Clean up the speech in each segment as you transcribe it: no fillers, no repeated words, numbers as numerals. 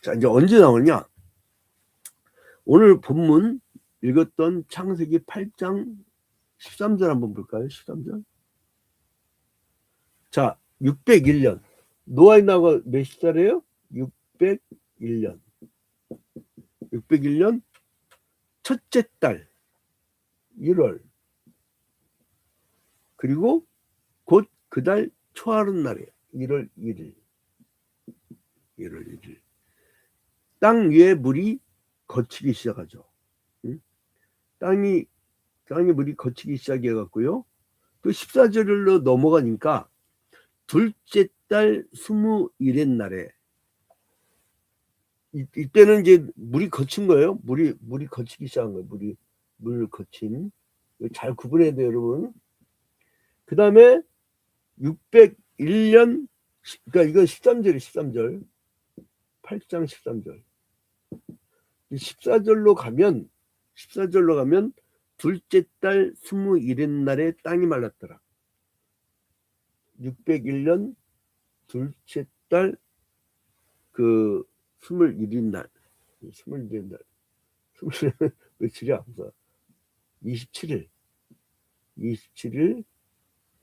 자, 이제 언제 나오냐? 오늘 본문 읽었던 창세기 8장 13절 한번 볼까요? 13절. 자, 601년. 노아의 나가 몇 살이에요? 601년. 601년 첫째 달 1월. 그리고 곧 그달 초하룻 날이에요. 1월 1일. 1월 1일. 땅 위에 물이 거치기 시작하죠. 응? 땅이 물이 거치기 시작해갖고요. 또 14절로 넘어가니까 둘째 달 21의 날에 이때는 이제 물이 거친 거예요. 물이 거치기 시작한 거예요. 물 거친. 잘 구분해야 돼요, 여러분. 그 다음에 601년, 그러니까 이건 13절이에요, 13절. 8장 13절. 14절로 가면 둘째 달 21의 날에 땅이 말랐더라. 601년 둘째 달 그 21날. 21날. 21날 며칠이야? 27일.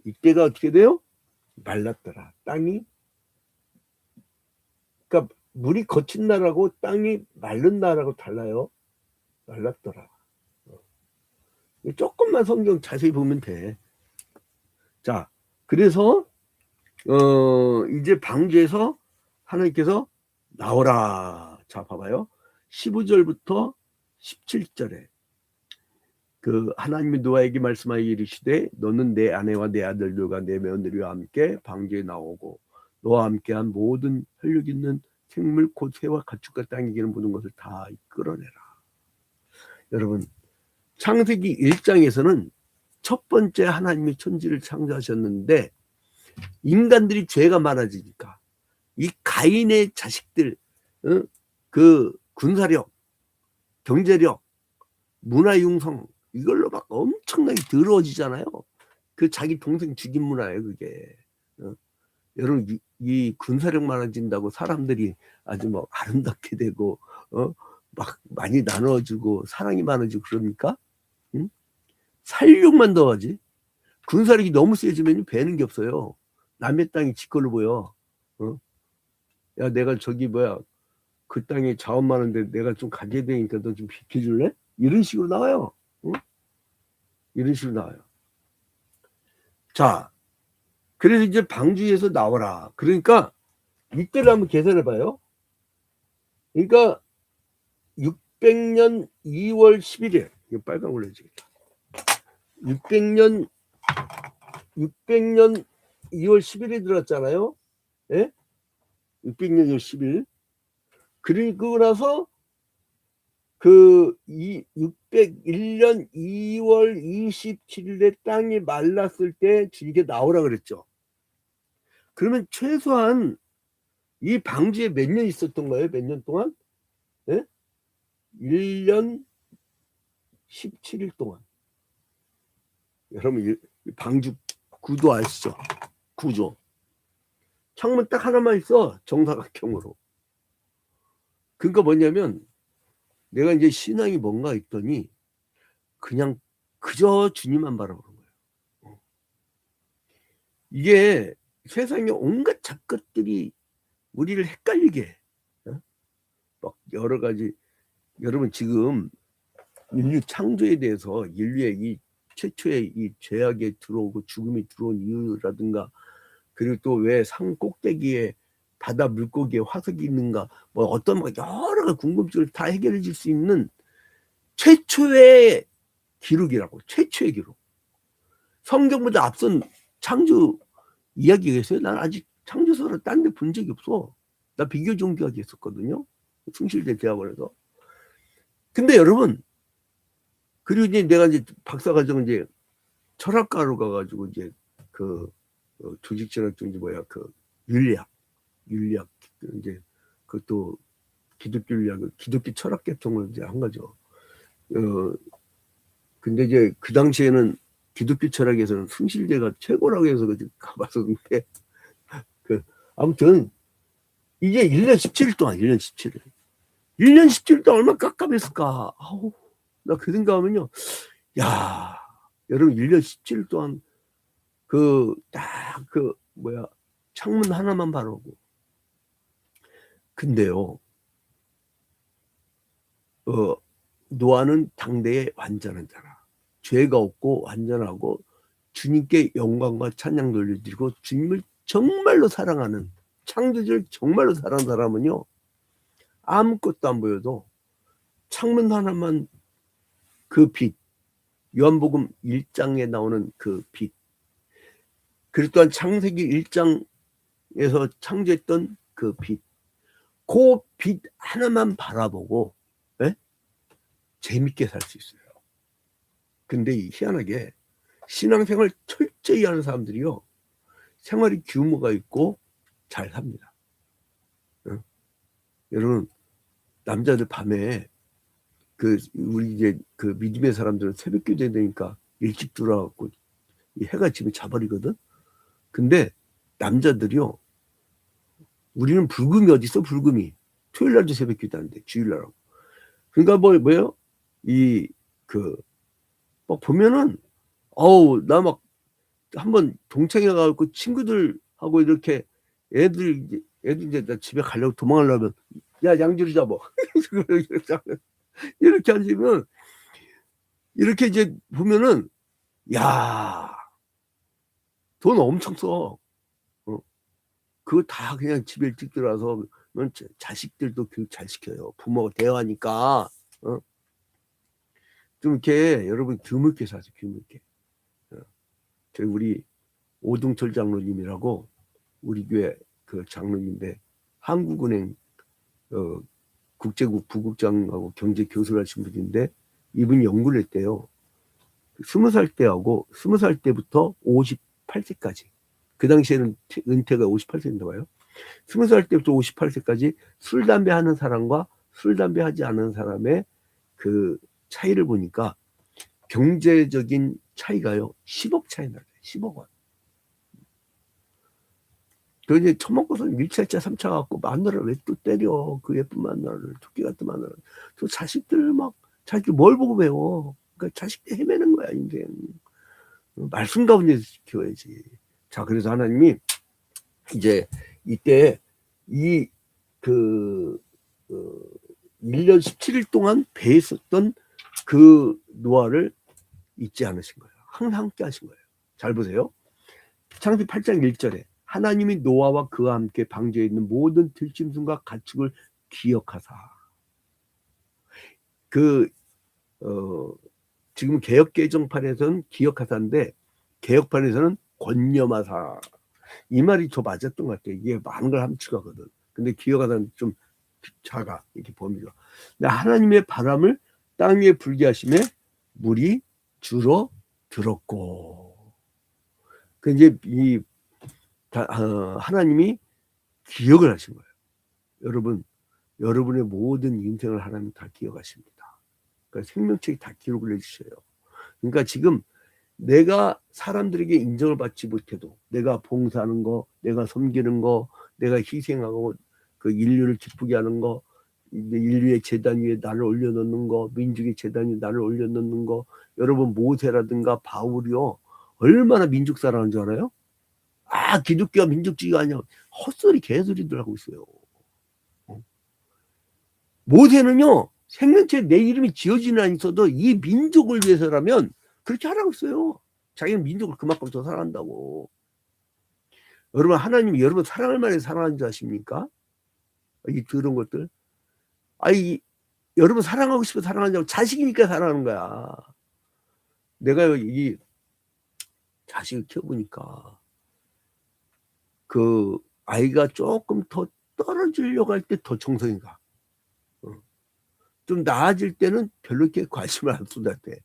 이때가 어떻게 돼요? 말랐더라. 땅이. 그러니까 물이 거친 날하고 땅이 마른 날하고 달라요. 말랐더라. 조금만 성경 자세히 보면 돼. 자, 그래서 이제 방주에서 하나님께서 나오라. 자, 봐봐요. 15절부터 17절에 그 하나님이 노아에게 말씀하여 이르시되 너는 내 아내와 내 아들들과 내 며느리와 함께 방주에 나오고 너와 함께한 모든 혈육 있는 생물 곧 새와 가축과 땅에 기는 모든 것을 다 끌어내라. 여러분, 창세기 1장에서는 첫 번째 하나님이 천지를 창조하셨는데 인간들이 죄가 많아지니까 이 가인의 자식들, 그 군사력, 경제력, 문화융성 이걸로 막 엄청나게 더러워지잖아요. 그 자기 동생 죽인 문화예요, 그게. 여러분, 이 군사력 많아진다고 사람들이 아주 뭐 아름답게 되고 막 많이 나눠주고 사랑이 많아지고 그럽니까? 응? 살육만 더하지. 군사력이 너무 세지면 배는 게 없어요. 남의 땅이 지 걸로 보여. 야, 내가 저기 그 땅에 자원 많은데 내가 좀 가져야 되니까 너 좀 비켜줄래? 이런 식으로 나와요. 이런 식으로 나와요. 자, 그래서 이제 방주에서 나와라. 그러니까 이때를 한번 계산해 봐요. 그러니까 600년 2월 11일. 이거 빨간 걸로 해주겠다. 600년 2월 10일에 들어왔잖아요. 예? 600년 2월 10일. 그리고 나서 그 601년 2월 27일에 땅이 말랐을 때 주님께 나오라 그랬죠. 그러면 최소한 이 방주에 몇 년 있었던 거예요? 몇 년 동안? 예? 1년 17일 동안. 여러분, 방주 구도 아시죠? 구조. 창문 딱 하나만 있어. 정사각형으로. 그러니까 뭐냐면 내가 이제 신앙이 뭔가 했더니 그냥 그저 주님만 바라보는 거예요. 이게 세상에 온갖 잡것들이 우리를 헷갈리게 해. 막 여러 가지. 여러분, 지금 인류 창조에 대해서 인류의 이 최초의 이 죄악에 들어오고 죽음이 들어온 이유라든가, 그리고 또 왜 산 꼭대기에 바다 물고기에 화석이 있는가, 뭐 어떤 여러 가지 궁금증을 다 해결해 줄 수 있는 최초의 기록이라고. 최초의 기록. 성경보다 앞선 창조 이야기가 있어요. 난 아직 창조서를 딴 데 본 적이 없어. 나 비교 종교학이 했었거든요. 숭실대 대학원에서. 근데 여러분, 그리고 이제 내가 이제 박사과정 이제 철학가로 가가지고 이제 그 조직철학 중지 그 윤리학 이제 그것도 기독교 윤리학, 기독교 철학 계통을 이제 한 거죠. 근데 이제 그 당시에는 기독교 철학에서는 숭실대가 최고라고 해서 가봤었는데 아무튼 이게 1년 17일 동안, 1년 17일. 1년 17일 동안 얼마나 깝깝했을까. 아우, 나 그 생각하면요. 야, 여러분, 1년 17일 동안 창문 하나만 바라보고. 근데요, 노아는 당대의 완전한 자라. 죄가 없고 완전하고 주님께 영광과 찬양 돌려드리고 주님을 정말로 사랑하는, 창조주를 정말로 사랑하는 사람은요, 아무것도 안 보여도 창문 하나만, 그 빛, 요한복음 1장에 나오는 그 빛, 그리고 또한 창세기 1장에서 창조했던 그 빛, 그 빛 하나만 바라보고 재밌게 살 수 있어요. 근데 희한하게 신앙생활 철저히 하는 사람들이요, 생활이 규모가 있고 잘 삽니다. 여러분, 남자들 밤에 우리 이제 믿음의 사람들은 새벽 기도해야 되니까 일찍 들어와갖고 해가 지면 자버리거든. 근데 남자들이요, 우리는 불금이 어디 있어? 불금이 토요일 날도 새벽 기도하는데 주일날하고. 그러니까 뭐예요? 막 보면은 나 막 한번 동창회 가고 친구들하고 이렇게 애들 이제 나 집에 가려고 도망가려면, 야, 양주리 잡아. 이렇게 앉으면, 이렇게 이제 보면은, 야, 돈 엄청 써. 그거 다 그냥 집에 일찍 들어와서 자식들도 교육 잘 시켜요. 부모가 대화하니까. 좀 이렇게 여러분 드물게 사세요. 드물게. 저희 우리 오동철 장로님이라고 우리 교회 그 장로님인데, 한국은행 국제국 부국장하고 경제 교수를 하신 분인데, 이분이 연구를 했대요. 20살 때하고 20살 때부터 58세까지. 그 당시에는 은퇴가 58세인가 봐요. 20살 때부터 58세까지 술, 담배 하는 사람과 술, 담배 하지 않은 사람의 그 차이를 보니까 경제적인 차이가요, 10억 차이 나요. 10억 원. 그 이제 처먹고서 밀착자 3차 갖고 마누라를 왜 또 때려? 그 예쁜 마누라를, 토끼 같은 마누라를. 또 자식들 자식들 뭘 보고 배워? 그러니까 자식들 헤매는 거야, 인생. 말씀 가운데서 지켜야지. 자, 그래서 하나님이 이제 이때 1년 17일 동안 배에 있었던 그 노아를 잊지 않으신 거예요. 항상 함께 하신 거예요. 잘 보세요. 창세기 8장 1절에 하나님이 노아와 그와 함께 방주에 있는 모든 들짐승과 가축을 기억하사. 지금 개역개정판에서는 기억하사인데, 개역판에서는 권념하사. 이 말이 더 맞았던 것 같아요. 이게 많은 걸 함축하거든. 근데 기억하사는 좀 작아, 이렇게 범위가. 하나님의 바람을 땅 위에 불게 하심에 물이 줄어들었고. 그 이제 하나님이 기억을 하신 거예요. 여러분, 여러분의 모든 인생을 하나님 다 기억하십니다. 그러니까 생명책이 다 기록을 해주셔요. 그러니까 지금 내가 사람들에게 인정을 받지 못해도, 내가 봉사하는 거, 내가 섬기는 거, 내가 희생하고 그 인류를 기쁘게 하는 거, 인류의 재단 위에 나를 올려놓는 거, 민족의 재단 위에 나를 올려놓는 거, 여러분 모세라든가 바울이요, 얼마나 민족 사랑하는 줄 알아요? 기독교가 민족주의가 아니야. 헛소리 개소리들 하고 있어요. 모세는요, 생명체에 내 이름이 지어지는 안 있어도 이 민족을 위해서라면 그렇게 하라고 했어요. 자기는 민족을 그만큼 더 사랑한다고. 여러분, 하나님이 여러분 사랑할 만해 사랑하는 줄 아십니까? 이 들은 것들. 여러분 사랑하고 싶어 사랑하냐고. 자식이니까 사랑하는 거야. 내가 이 자식을 키워보니까 그 아이가 조금 더 떨어지려고 할 때 더 정성이 가. 좀 나아질 때는 별로 이렇게 관심을 안 쏟았대.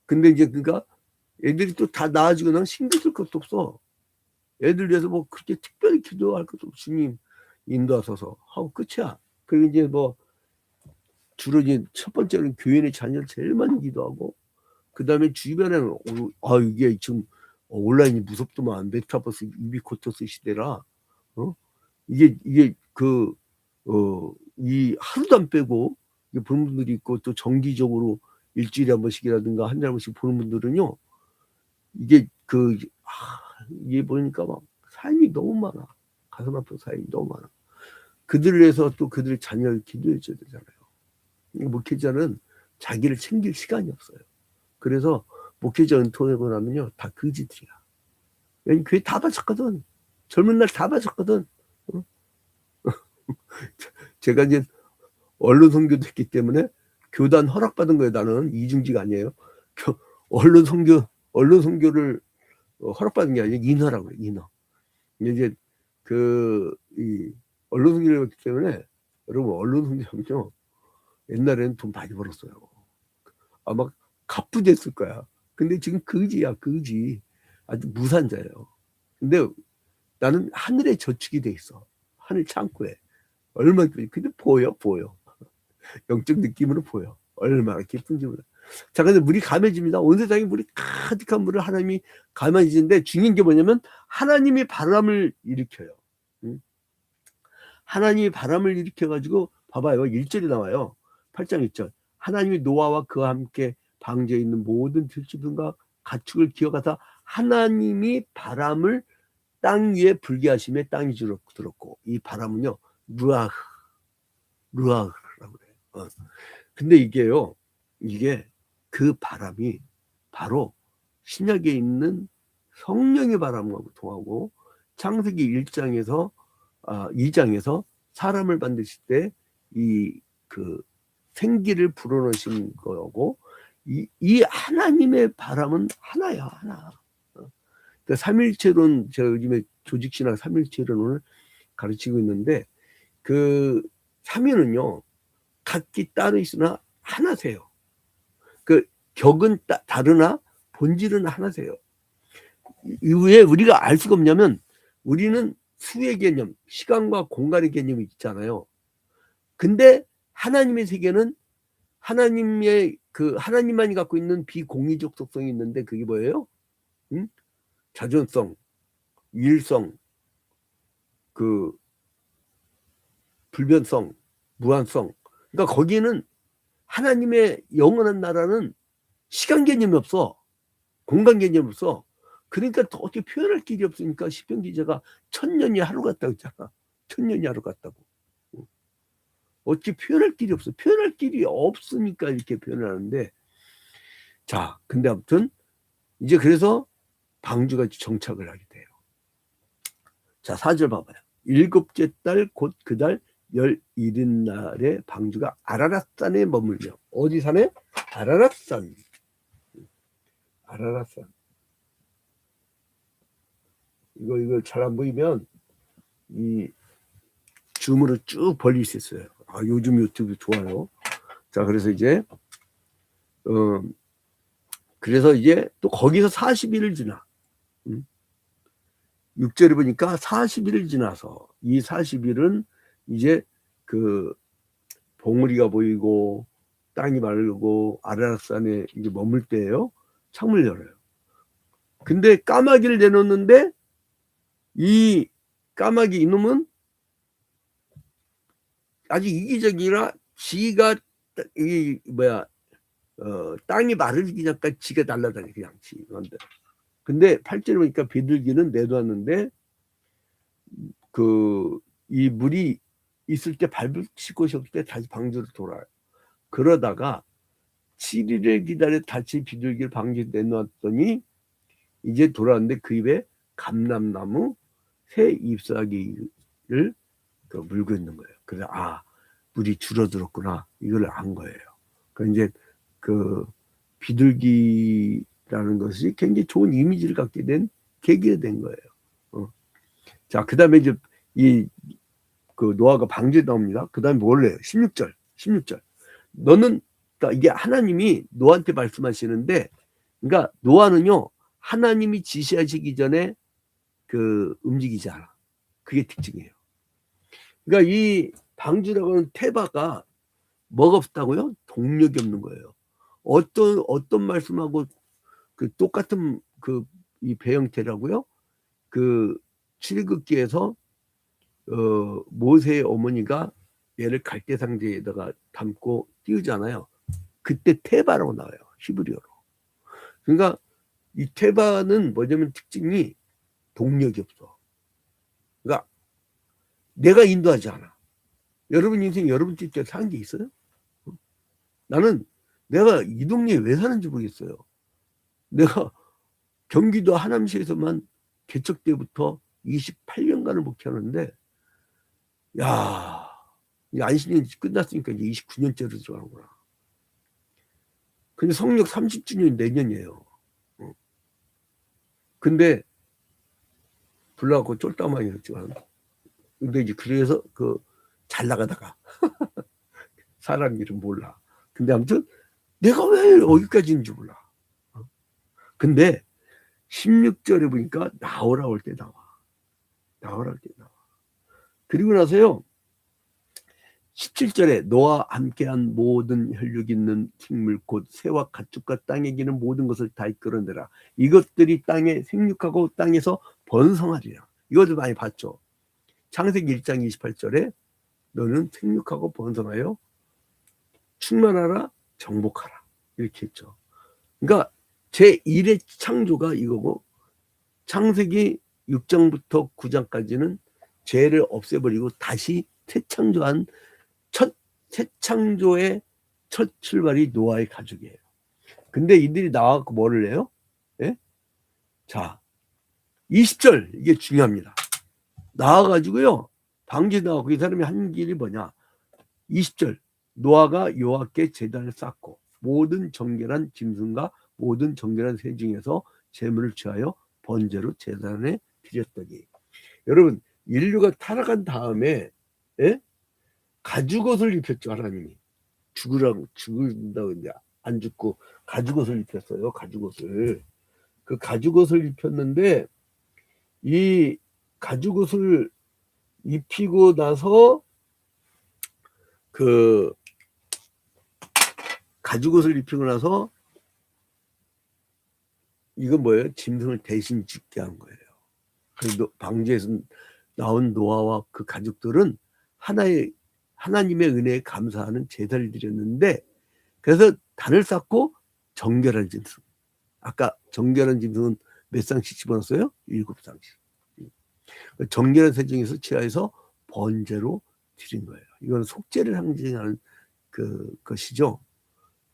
근데 이제 그러니까 애들이 또 다 나아지고 나면 신경 쓸 것도 없어. 애들 위해서 뭐 그렇게 특별히 기도할 것도 없어. 주님 인도하소서 하고 끝이야. 그리고 이제 주로 이제 첫 번째는 교인의 자녀를 제일 많이 기도하고, 그 다음에 주변에는 이게 지금 온라인이 무섭더만. 메타버스 유비코터스 시대라 이게 이 하루도 안 빼고 보는 분들이 있고, 또 정기적으로 일주일에 한 번씩이라든가 한 달에 한 번씩 보는 분들은요, 이게 이게 보니까 막 사연이 너무 많아. 가슴 아픈 사연이 너무 많아. 그들을 위해서 또 그들의 자녀를 기도해 줘야 되잖아요. 목회자는 자기를 챙길 시간이 없어요. 그래서 목회자 은퇴하고 나면요, 다 거지들이야. 왜냐면 교회 다 바쳤거든. 젊은 날 다 바쳤거든. 제가 이제 언론 선교도 했기 때문에 교단 허락받은 거예요. 나는 이중직 아니에요. 언론 선교를 허락받은 게 아니라 인허라고 그래요. 인허. 이제 이 언론 선교를 했기 때문에, 여러분 언론 선교하면요, 옛날에는 돈 많이 벌었어요. 아마 갑부됐을 거야. 근데 지금 거지야, 거지. 아주 무산자예요. 근데 나는 하늘에 저축이 돼 있어. 하늘 창고에. 얼마나, 근데 보여. 영적 느낌으로 보여. 얼마나 기쁜지 몰라. 자, 근데 물이 감해집니다. 온 세상에 물이 가득한 물을 하나님이 감해지는데, 중요한 게 뭐냐면 하나님이 바람을 일으켜요. 하나님이 바람을 일으켜가지고, 봐봐요. 1절이 나와요. 8장 1절. 하나님이 노아와 그와 함께 방주에 있는 모든 들짐승과 가축을 기어가사 하나님이 바람을 땅 위에 불게 하심에 땅이 들었고, 이 바람은요, 루아흐라고 그래요. 근데 이게 그 바람이 바로 신약에 있는 성령의 바람하고 통하고, 창세기 2장에서 사람을 만드실 때 생기를 불어넣으신 거고, 이 하나님의 바람은 하나야, 하나. 삼일체론, 제가 요즘에 조직신학 삼일체론을 가르치고 있는데, 삼위는요, 각기 따로 있으나 하나세요. 격은 다르나 본질은 하나세요. 왜 우리가 알 수가 없냐면, 우리는 수의 개념, 시간과 공간의 개념이 있잖아요. 근데 하나님의 세계는 하나님만이 갖고 있는 비공의적 속성이 있는데, 그게 뭐예요? 자존성, 유일성, 불변성, 무한성. 그러니까 거기는 하나님의 영원한 나라는 시간 개념이 없어. 공간 개념이 없어. 그러니까 어떻게 표현할 길이 없으니까 시편 기자가 1000년이 하루 같다고 했잖아. 1000년이 하루 같다고. 어떻게 표현할 길이 없어. 표현할 길이 없으니까 이렇게 표현하는데, 자, 근데 아무튼 이제 그래서 방주가 정착을 하게 돼요. 자, 4절 봐봐요. 7째 달 곧 그 달 11일날에 방주가 아라랏산에 머물며. 어디 산에? 아라랏산. 이거 잘 안 보이면 이 줌으로 쭉 벌릴 수 있어요. 요즘 유튜브 좋아요. 자, 그래서 이제 또 거기서 40일을 지나. 6절에 보니까 40일을 지나서, 이 40일은 이제 봉우리가 보이고 땅이 마르고 아라랏산에 이제 머물 때예요. 창문을 열어요. 근데 까마귀를 내놓는데, 이 까마귀 이놈은 아주 이기적이라 지가 땅이 마르기 전까지 지가 날아다니, 그냥 근데 8절에 보니까 비둘기는 내놓았는데, 이 물이 있을 때 밟을 곳이 없을 때 다시 방주로 돌아요. 그러다가 7일을 기다려 다시 비둘기를 방주에 내놓았더니 이제 돌아왔는데, 그 입에 감람나무 새 잎사귀를 물고 있는 거예요. 그래서 물이 줄어들었구나, 이걸 안 거예요. 이제 비둘기라는 것이 굉장히 좋은 이미지를 갖게 된 계기가 된 거예요. 자, 그 다음에 이제 노아가 방주에 나옵니다. 그 다음에 뭘 해요? 16절. 너는, 그러니까 이게 하나님이 노아한테 말씀하시는데, 그러니까 노아는요, 하나님이 지시하시기 전에 움직이지 않아. 그게 특징이에요. 그러니까 이 방주라고 하는 테바가 뭐가 없다고요? 동력이 없는 거예요. 어떤 말씀하고 똑같은 이 배형태라고요? 출애굽기에서 모세의 어머니가 얘를 갈대상자에다가 담고 띄우잖아요. 그때 테바라고 나와요. 히브리어로. 그러니까 이 테바는 뭐냐면 특징이 동력이 없어. 그러니까 내가 인도하지 않아. 여러분 인생 여러분 집에 사는 게 있어요? 나는 내가 이 동네에 왜 사는지 모르겠어요. 내가 경기도 하남시에서만 개척 때부터 28년간을 목회하는데, 야, 이 안신년이 끝났으니까 이제 29년째로 들어가는구나. 근데 성역 30주년이 내년이에요. 근데 불나고 쫄따마이 했지만, 근데 이제 그래서 잘 나가다가 사람 이름 몰라. 근데 아무튼 내가 왜 여기까지인지 몰라. 근데 16절에 보니까 나오라 할 때 나와. 나오라 할 때 나와. 그리고 나서요 17절에 너와 함께한 모든 혈육 있는 식물 곧 새와 가축과 땅에 기는 모든 것을 다 이끌어내라. 이것들이 땅에 생육하고 땅에서 번성하리라. 이것을 많이 봤죠. 창세기 1장 28절에 너는 생육하고 번성하여 충만하라 정복하라 이렇게 했죠. 그러니까 제1의 창조가 이거고 창세기 6장부터 9장까지는 죄를 없애버리고 다시 새창조한 새창조의 첫 출발이 노아의 가족이에요. 근데 이들이 나와서 뭐를 해요? 예? 자 20절 이게 중요합니다. 나와가지고요 방지 나오고 이 사람이 한 길이 뭐냐 20절 노아가 여호와께 제단을 쌓고 모든 정결한 짐승과 모든 정결한 새 중에서 제물을 취하여 번제로 제단에 드렸더니 여러분 인류가 타락한 다음에 예? 가죽옷을 입혔죠. 하나님이 죽는다고 이제 안 죽고 가죽옷을 입혔어요. 가죽옷을 그 가죽옷을 입혔는데 이 가죽옷을 입히고 나서 그 가죽옷을 입히고 나서 이건 뭐예요? 짐승을 대신 죽게 한 거예요. 그래서 방주에서 나온 노아와 그 가족들은 하나님의 은혜에 감사하는 제사를 드렸는데 그래서 단을 쌓고 정결한 짐승. 아까 정결한 짐승은 몇 쌍씩 집어넣었어요? 7쌍씩. 정결한 새 중에서 취하여서 번제로 드린 거예요. 이건 속죄를 상징하는 것이죠.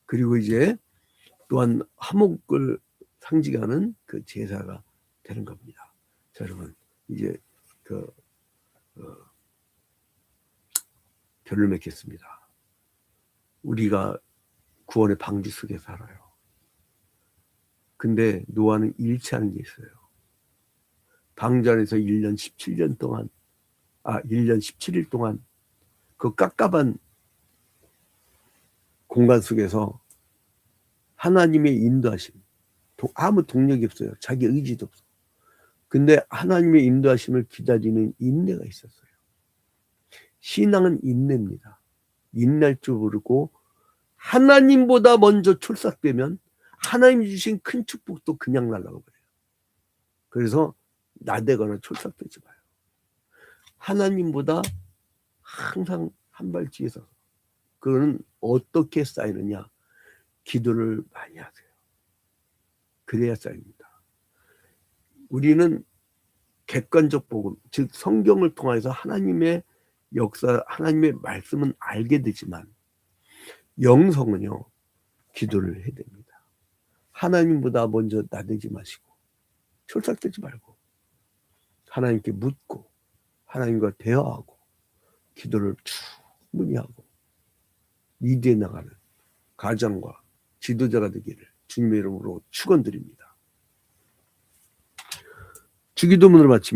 그리고 이제 또한 화목을 상징하는 그 제사가 되는 겁니다. 자, 여러분 이제 결론을 맺겠습니다. 우리가 구원의 방주 속에 살아요. 근데 노아는 잃지 않은 게 있어요. 방주 안에서 1년 17년 동안 1년 17일 동안 그 깝깝한 공간 속에서 하나님의 인도하심, 아무 동력이 없어요. 자기 의지도 없어. 근데 하나님의 인도하심을 기다리는 인내가 있었어요. 신앙은 인내입니다. 인내할 줄 모르고 하나님보다 먼저 출삭되면 하나님이 주신 큰 축복도 그냥 날아가 버려요. 그래서 나대거나 출삭되지 마요. 하나님보다 항상 한 발 뒤에서. 그거는 어떻게 쌓이느냐? 기도를 많이 하세요. 그래야 쌓입니다. 우리는 객관적 복음, 즉 성경을 통해서 하나님의 역사, 하나님의 말씀은 알게 되지만 영성은요, 기도를 해야 됩니다. 하나님보다 먼저 나대지 마시고 철삭되지 말고 하나님께 묻고 하나님과 대화하고 기도를 충분히 하고 리드해 나가는 가정과 지도자가 되기를 주님의 이름으로 축원드립니다. 주기도문을 마칩니다.